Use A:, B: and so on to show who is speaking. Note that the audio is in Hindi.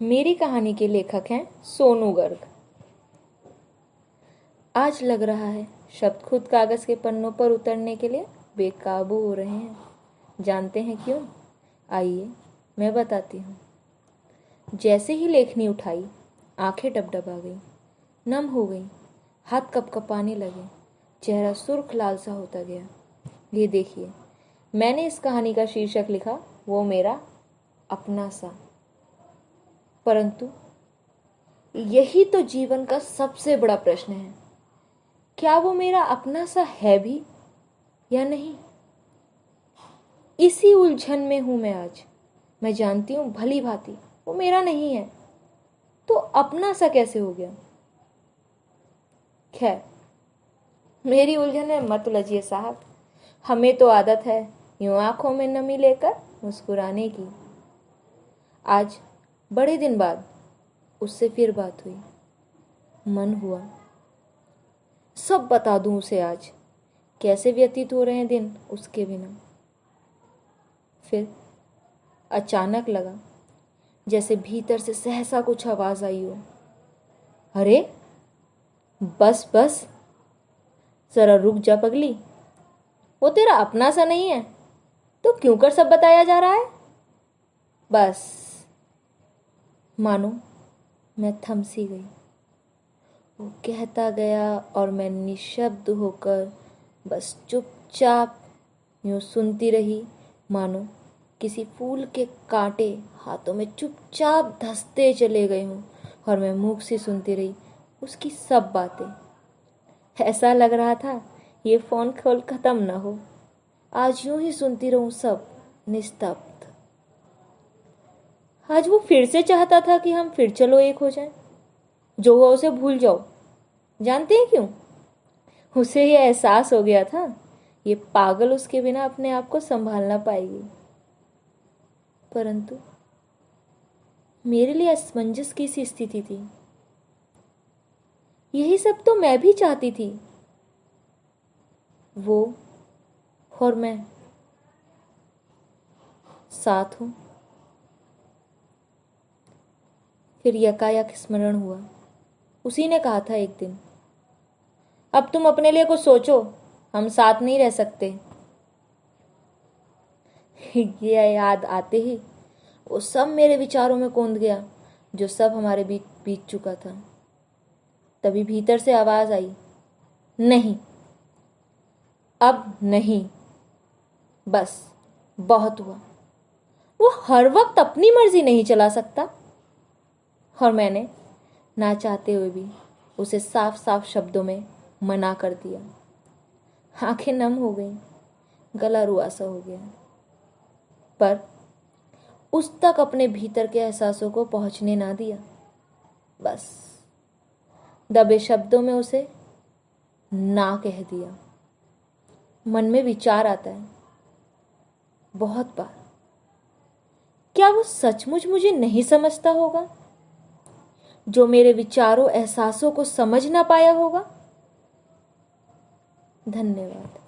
A: मेरी कहानी के लेखक हैं सोनू गर्ग। आज लग रहा है शब्द खुद कागज के पन्नों पर उतरने के लिए बेकाबू हो रहे हैं। जानते हैं क्यों? आइए मैं बताती हूँ। जैसे ही लेखनी उठाई, आंखें डबडबा गई, नम हो गई, हाथ कपकपाने लगे, चेहरा सुर्ख लाल सा होता गया। ये देखिए, मैंने इस कहानी का शीर्षक लिखा, वो मेरा अपना सा। परंतु यही तो जीवन का सबसे बड़ा प्रश्न है, क्या वो मेरा अपना सा है भी या नहीं? इसी उलझन में हूं मैं आज। मैं जानती हूं भली भांति वो मेरा नहीं है, तो अपना सा कैसे हो गया? खैर, मेरी उलझन में मत उलझिए साहब। हमें तो आदत है यूं आंखों में नमी लेकर मुस्कुराने की। आज बड़े दिन बाद उससे फिर बात हुई। मन हुआ सब बता दूं उसे आज, कैसे व्यतीत हो रहे हैं दिन उसके बिना। फिर अचानक लगा जैसे भीतर से सहसा कुछ आवाज आई हो। अरे बस बस, जरा रुक जा पगली। वो तेरा अपना सा नहीं है तो क्यों कर सब बताया जा रहा है? बस। मानो मैं थम सी गई। वो कहता गया और मैं निशब्द होकर बस चुपचाप यूं सुनती रही, मानो किसी फूल के कांटे हाथों में चुपचाप धंसते चले गए हों और मैं मूक सी सुनती रही उसकी सब बातें। ऐसा लग रहा था ये फोन कॉल खत्म ना हो, आज यूं ही सुनती रहूं सब निस्तब्ध। आज वो फिर से चाहता था कि हम फिर चलो एक हो जाएं, जो हुआ उसे भूल जाओ। जानते हैं क्यों? उसे ये एहसास हो गया था ये पागल उसके बिना अपने आप को संभाल ना पाएगी। परंतु मेरे लिए असमंजस की सी स्थिति थी। यही सब तो मैं भी चाहती थी। वो और मैं साथ हूं। फिर यकायक स्मरण हुआ, उसी ने कहा था एक दिन, अब तुम अपने लिए कुछ सोचो, हम साथ नहीं रह सकते। ये याद आते ही वो सब मेरे विचारों में कौंध गया जो सब हमारे बीच बीत चुका था। तभी भीतर से आवाज आई, नहीं, अब नहीं, बस बहुत हुआ। वो हर वक्त अपनी मर्जी नहीं चला सकता। और मैंने ना चाहते हुए भी उसे साफ साफ शब्दों में मना कर दिया। आंखें नम हो गईं, गला रुआसा हो गया, पर उस तक अपने भीतर के एहसासों को पहुंचने ना दिया। बस दबे शब्दों में उसे ना कह दिया। मन में विचार आता है बहुत बार, क्या वो सचमुच मुझे नहीं समझता होगा, जो मेरे विचारों एहसासों को समझ ना पाया होगा? धन्यवाद।